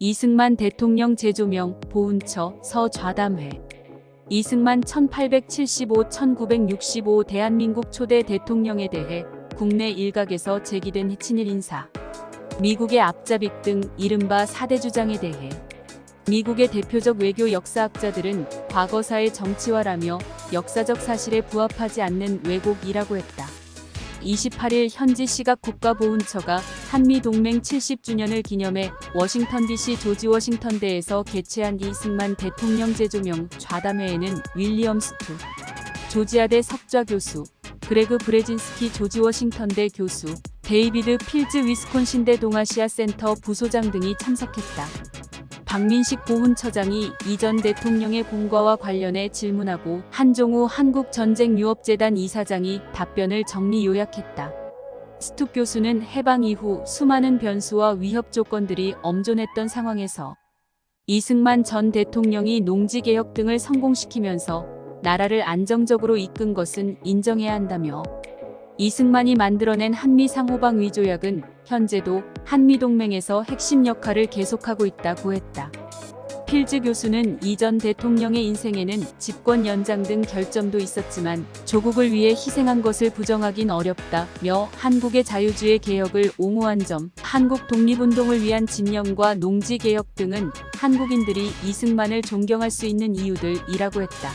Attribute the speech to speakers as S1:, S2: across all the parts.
S1: 이승만 대통령 재조명, 보훈처, 서좌담회. 이승만 1875-1965 대한민국 초대 대통령에 대해 국내 일각에서 제기된 친일 인사, 미국의 앞잡이 등 이른바 4대 주장에 대해 미국의 대표적 외교 역사학자들은 과거사의 정치화라며 역사적 사실에 부합하지 않는 왜곡이라고 했다. 28일 현지 시각 국가보훈처가 한미동맹 70주년을 기념해 워싱턴 DC 조지 워싱턴대에서 개최한 이승만 대통령 재조명 좌담회에는 윌리엄 스투, 조지아대 석좌 교수, 그레그 브레진스키 조지 워싱턴대 교수, 데이비드 필즈 위스콘신대 동아시아 센터 부소장 등이 참석했다. 박민식 보훈처장이 이 전 대통령의 공과와 관련해 질문하고 한종우 한국전쟁유업재단 이사장이 답변을 정리 요약했다. 스투 교수는 해방 이후 수많은 변수와 위협 조건들이 엄존했던 상황에서 이승만 전 대통령이 농지개혁 등을 성공시키면서 나라를 안정적으로 이끈 것은 인정해야 한다며, 이승만이 만들어낸 한미상호방위조약은 현재도 한미동맹에서 핵심 역할을 계속하고 있다고 했다. 필즈 교수는 이 전 대통령의 인생에는 집권 연장 등 결점도 있었지만 조국을 위해 희생한 것을 부정하긴 어렵다며 한국의 자유주의 개혁을 옹호한 점, 한국 독립운동을 위한 집념과 농지개혁 등은 한국인들이 이승만을 존경할 수 있는 이유들이라고 했다.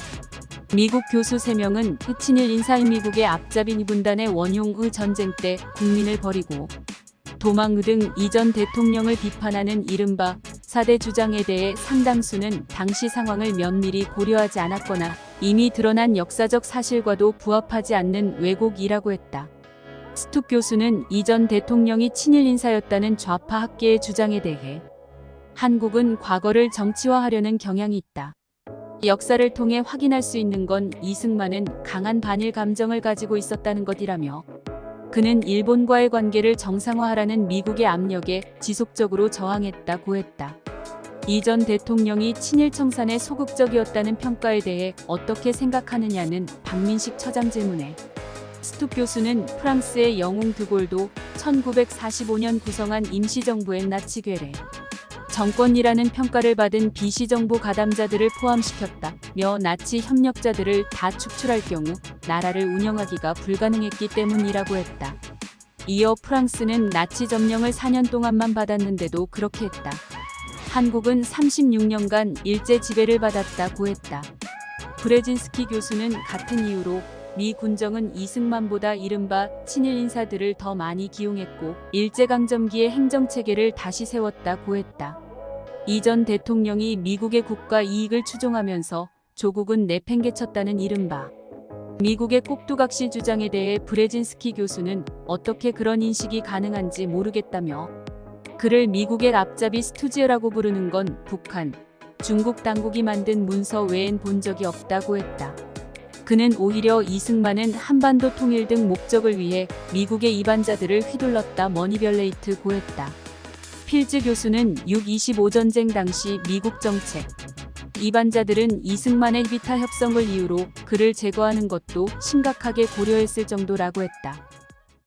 S1: 미국 교수 3명은 친일 인사인 미국의 앞잡이 분단의 원용의 전쟁 때 국민을 버리고 도망의 등 이 전 대통령을 비판하는 이른바 4대 주장에 대해 상당수는 당시 상황을 면밀히 고려하지 않았거나 이미 드러난 역사적 사실과도 부합하지 않는 왜곡이라고 했다. 스투 교수는 이 전 대통령이 친일 인사였다는 좌파 학계의 주장에 대해 한국은 과거를 정치화하려는 경향이 있다. 역사를 통해 확인할 수 있는 건 이승만은 강한 반일 감정을 가지고 있었다는 것이라며, 그는 일본과의 관계를 정상화하라는 미국의 압력에 지속적으로 저항했다고 했다. 이 전 대통령이 친일 청산에 소극적이었다는 평가에 대해 어떻게 생각하느냐는 박민식 처장 질문에 스투 교수는 프랑스의 영웅 드골도 1945년 구성한 임시정부의 나치 괴뢰 정권이라는 평가를 받은 비시정부 가담자들을 포함시켰다며 나치 협력자들을 다 축출할 경우 나라를 운영하기가 불가능했기 때문이라고 했다. 이어 프랑스는 나치 점령을 4년 동안만 받았는데도 그렇게 했다. 한국은 36년간 일제 지배를 받았다고 했다. 브레진스키 교수는 같은 이유로 미 군정은 이승만보다 이른바 친일 인사들을 더 많이 기용했고 일제강점기의 행정체계를 다시 세웠다고 했다. 이 전 대통령이 미국의 국가 이익을 추종하면서 조국은 내팽개쳤다는 이른바 미국의 꼭두각시 주장에 대해 브레진스키 교수는 어떻게 그런 인식이 가능한지 모르겠다며, 그를 미국의 앞잡이 스투지어라고 부르는 건 북한, 중국 당국이 만든 문서 외엔 본 적이 없다고 했다. 그는 오히려 이승만은 한반도 통일 등 목적을 위해 미국의 이반자들을 휘둘렀다 머니별레이트 고했다. 필즈 교수는 6.25 전쟁 당시 미국 정책, 이반자들은 이승만의 비타 협상을 이유로 그를 제거하는 것도 심각하게 고려했을 정도라고 했다.